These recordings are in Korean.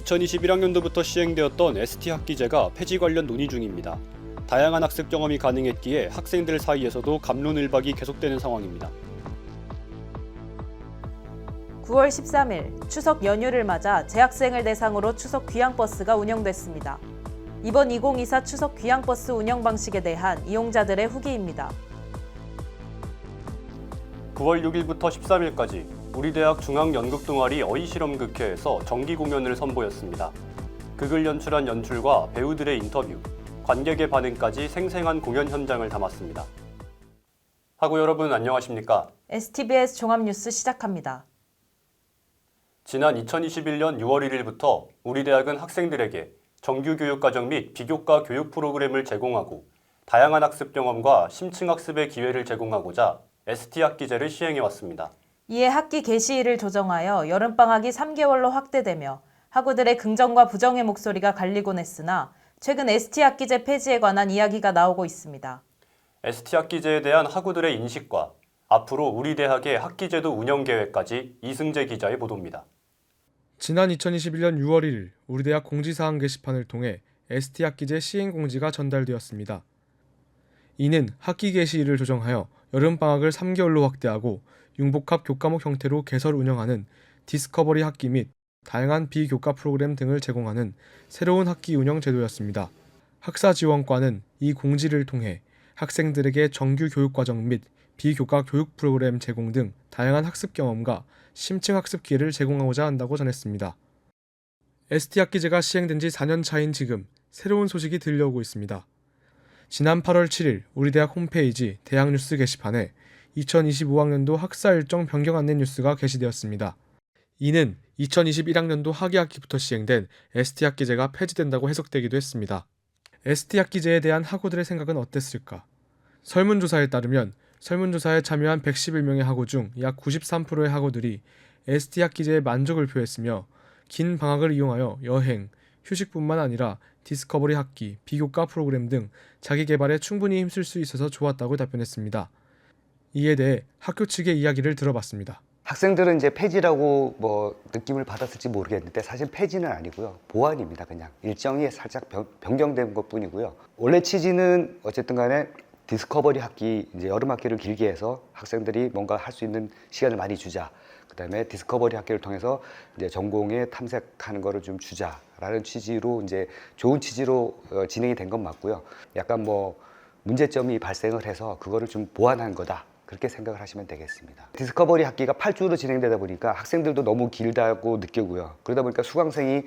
2021학년도부터 시행되었던 ST학기제가 폐지 관련 논의 중입니다. 다양한 학습 경험이 가능했기에 학생들 사이에서도 갑론을박이 계속되는 상황입니다. 9월 13일 추석 연휴를 맞아 재학생을 대상으로 추석 귀향버스가 운영됐습니다. 이번 2024 추석 귀향버스 운영 방식에 대한 이용자들의 후기입니다. 9월 6일부터 13일까지 우리 대학 중앙연극동아리 어이실험극회에서 정기 공연을 선보였습니다. 극을 연출한 연출과 배우들의 인터뷰, 관객의 반응까지 생생한 공연 현장을 담았습니다. 학우 여러분 안녕하십니까? STBS 종합뉴스 시작합니다. 지난 2021년 6월 1일부터 우리 대학은 학생들에게 정규 교육과정 및 비교과 교육 프로그램을 제공하고 다양한 학습 경험과 심층학습의 기회를 제공하고자 ST학기제를 시행해왔습니다. 이에 학기 개시일을 조정하여 여름방학이 3개월로 확대되며 학우들의 긍정과 부정의 목소리가 갈리곤 했으나 최근 ST학기제 폐지에 관한 이야기가 나오고 있습니다. ST학기제에 대한 학우들의 인식과 앞으로 우리 대학의 학기제도 운영 계획까지 이승재 기자의 보도입니다. 지난 2021년 6월 1일 우리 대학 공지사항 게시판을 통해 ST학기제 시행 공지가 전달되었습니다. 이는 학기 개시일을 조정하여 여름방학을 3개월로 확대하고 융복합 교과목 형태로 개설 운영하는 디스커버리 학기 및 다양한 비교과 프로그램 등을 제공하는 새로운 학기 운영 제도였습니다. 학사지원과는 이 공지를 통해 학생들에게 정규 교육과정 및 비교과 교육 프로그램 제공 등 다양한 학습 경험과 심층 학습 기회를 제공하고자 한다고 전했습니다. ST학기제가 시행된 지 4년 차인 지금 새로운 소식이 들려오고 있습니다. 지난 8월 7일 우리 대학 홈페이지 대학뉴스 게시판에 2025학년도 학사 일정 변경 안내 뉴스가 게시되었습니다. 이는 2021학년도 하계학기부터 시행된 ST학기제가 폐지된다고 해석되기도 했습니다. ST학기제에 대한 학우들의 생각은 어땠을까? 설문조사에 따르면 설문조사에 참여한 111명의 학우 중 약 93%의 학우들이 ST학기제에 만족을 표했으며 긴 방학을 이용하여 여행, 휴식뿐만 아니라 디스커버리 학기, 비교과 프로그램 등 자기 개발에 충분히 힘쓸 수 있어서 좋았다고 답변했습니다. 이에 대해 학교 측의 이야기를 들어봤습니다. 학생들은 이제 폐지라고 느낌을 받았을지 모르겠는데 사실 폐지는 아니고요. 보완입니다. 그냥 일정이 살짝 변경된 것뿐이고요. 원래 취지는 어쨌든 간에 디스커버리 학기, 이제 여름 학기를 길게 해서 학생들이 뭔가 할 수 있는 시간을 많이 주자. 그다음에 디스커버리 학기를 통해서 이제 전공에 탐색하는 거를 좀 주자라는 취지로 이제 좋은 취지로 진행이 된 건 맞고요. 약간 문제점이 발생을 해서 그거를 좀 보완한 거다. 그렇게 생각을 하시면 되겠습니다. 디스커버리 학기가 8주로 진행되다 보니까 학생들도 너무 길다고 느끼고요. 그러다 보니까 수강생이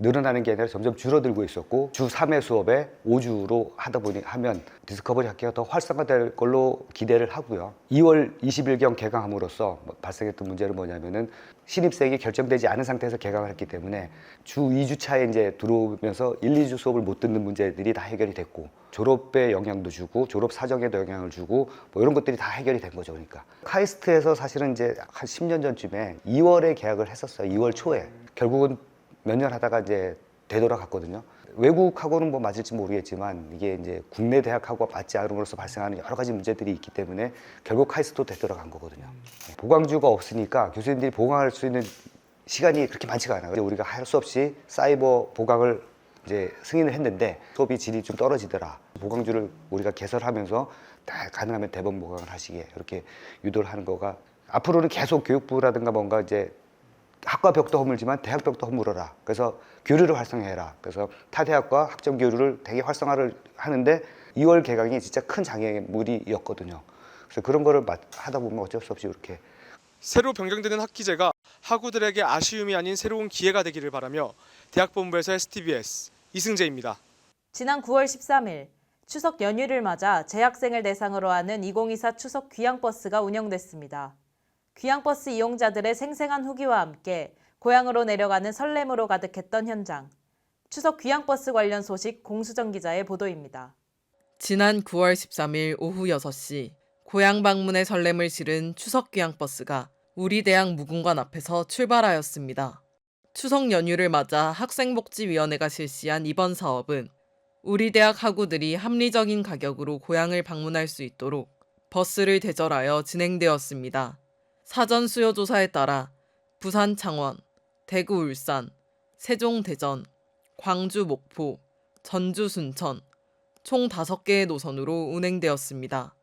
늘어나는 게 아니라 점점 줄어들고 있었고 주 3회 수업에 5주로 하면 디스커버리 학기가 더 활성화될 걸로 기대를 하고요. 2월 20일경 개강함으로써 발생했던 문제는 뭐냐면은 신입생이 결정되지 않은 상태에서 개강을 했기 때문에 주 2주 차에 이제 들어오면서 1, 2주 수업을 못 듣는 문제들이 다 해결이 됐고 졸업에 영향도 주고 졸업 사정에도 영향을 주고 이런 것들이 다 해결이 된 거죠. 그러니까 카이스트에서 사실은 이제 한 10년 전쯤에 2월에 계약을 했었어요. 2월 초에. 결국은 몇 년 하다가 이제 되돌아갔거든요. 외국하고는 맞을지 모르겠지만 이게 이제 국내 대학하고 맞지 않음으로써 발생하는 여러 가지 문제들이 있기 때문에 결국 카이스트도 되돌아간 거거든요. 보강주가 없으니까 교수님들이 보강할 수 있는 시간이 그렇게 많지가 않아요. 우리가 할 수 없이 사이버 보강을 이제 승인을 했는데 수업이 질이 좀 떨어지더라. 보강주를 우리가 개설하면서 다 가능하면 대본 보강을 하시게 이렇게 유도를 하는 거가 앞으로는 계속 교육부라든가 뭔가 이제 학과 벽도 허물지만 대학 벽도 허물어라. 그래서 교류를 활성화해라. 그래서 타 대학과 학점 교류를 되게 활성화를 하는데 2월 개강이 진짜 큰 장애물이었거든요. 그래서 그런 거를 하다 보면 어쩔 수 없이 이렇게 새로 변경되는 학기제가 학우들에게 아쉬움이 아닌 새로운 기회가 되기를 바라며 대학본부에서 STBS 이승재입니다. 지난 9월 13일 추석 연휴를 맞아 재학생을 대상으로 하는 2024 추석 귀향버스가 운영됐습니다. 귀향버스 이용자들의 생생한 후기와 함께 고향으로 내려가는 설렘으로 가득했던 현장. 추석 귀향버스 관련 소식 공수정 기자의 보도입니다. 지난 9월 13일 오후 6시 고향 방문의 설렘을 실은 추석 귀향버스가 우리 대학 무궁관 앞에서 출발하였습니다. 추석 연휴를 맞아 학생복지위원회가 실시한 이번 사업은 우리 대학 학우들이 합리적인 가격으로 고향을 방문할 수 있도록 버스를 대절하여 진행되었습니다. 사전 수요 조사에 따라 부산, 창원, 대구, 울산, 세종 대전, 광주 목포, 전주 순천, 총 5개의 노선으로 운행되었습니다.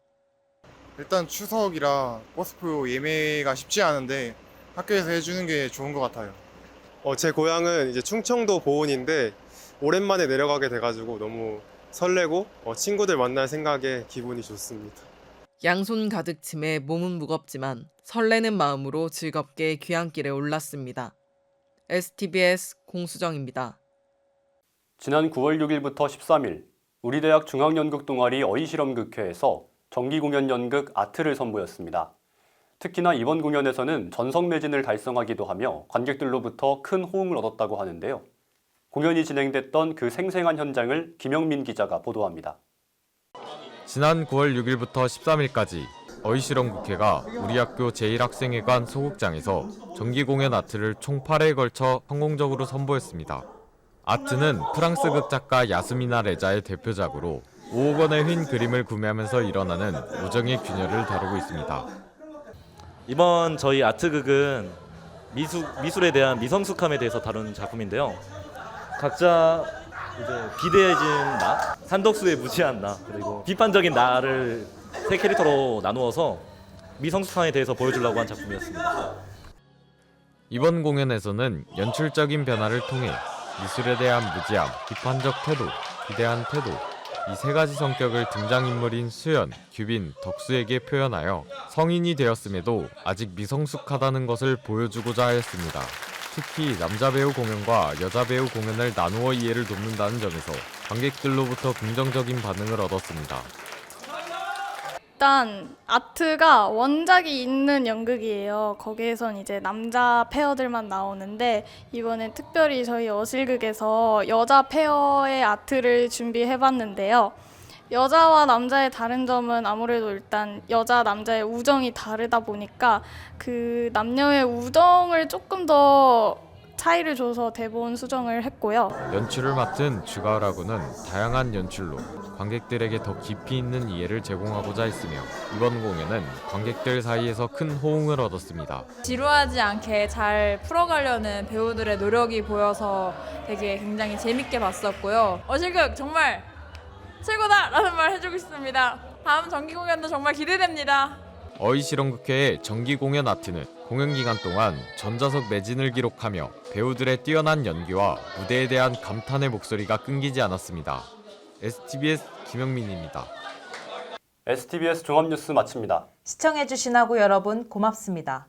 일단 추석이라 버스표 예매가 쉽지 않은데 학교에서 해주는 게 좋은 것 같아요. 제 고향은 이제 충청도 보은인데 오랜만에 내려가게 돼가지고 너무 설레고 친구들 만날 생각에 기분이 좋습니다. 양손 가득 짐에 몸은 무겁지만 설레는 마음으로 즐겁게 귀향길에 올랐습니다. STBS 공수정입니다. 지난 9월 6일부터 13일 우리 대학 중앙연극동아리 어이실험극회에서 정기공연 연극 아트를 선보였습니다. 특히나 이번 공연에서는 전성 매진을 달성하기도 하며 관객들로부터 큰 호응을 얻었다고 하는데요. 공연이 진행됐던 그 생생한 현장을 김영민 기자가 보도합니다. 지난 9월 6일부터 13일까지 어이실험국회가 우리 학교 제1학생회관 소극장에서 정기공연 아트를 총 8회에 걸쳐 성공적으로 선보였습니다. 아트는 프랑스 극작가 야스미나 레자의 대표작으로 5억 원의 흰 그림을 구매하면서 일어나는 우정의 균열을 다루고 있습니다. 이번 저희 아트극은 미술에 대한 미성숙함에 대해서 다룬 작품인데요. 각자 이제 비대해진 나, 산덕수의 무지한 나, 그리고 비판적인 나를 3캐릭터로 나누어서 미성숙함에 대해서 보여주려고 한 작품이었습니다. 이번 공연에서는 연출적인 변화를 통해 미술에 대한 무지함, 비판적 태도, 비대한 태도, 이 3가지 성격을 등장인물인 수연, 규빈, 덕수에게 표현하여 성인이 되었음에도 아직 미성숙하다는 것을 보여주고자 하였습니다. 특히 남자 배우 공연과 여자 배우 공연을 나누어 이해를 돕는다는 점에서 관객들로부터 긍정적인 반응을 얻었습니다. 일단 아트가 원작이 있는 연극이에요. 거기에선 이제 남자 페어들만 나오는데 이번엔 특별히 저희 어실극에서 여자 페어의 아트를 준비해봤는데요. 여자와 남자의 다른 점은 아무래도 일단 여자, 남자의 우정이 다르다 보니까 그 남녀의 우정을 조금 더 차이를 줘서 대본 수정을 했고요. 연출을 맡은 주가을하고는 다양한 연출로 관객들에게 더 깊이 있는 이해를 제공하고자 했으며 이번 공연은 관객들 사이에서 큰 호응을 얻었습니다. 지루하지 않게 잘 풀어가려는 배우들의 노력이 보여서 되게 굉장히 재밌게 봤었고요. 어실극 정말 최고다! 라는 말 해주고 싶습니다. 다음 정기 공연도 정말 기대됩니다. 어이실험극회의 정기공연 아트는 공연 기간 동안 전자석 매진을 기록하며 배우들의 뛰어난 연기와 무대에 대한 감탄의 목소리가 끊기지 않았습니다. STBS 김영민입니다. STBS 종합뉴스 마칩니다. 시청해주신 하구 여러분 고맙습니다.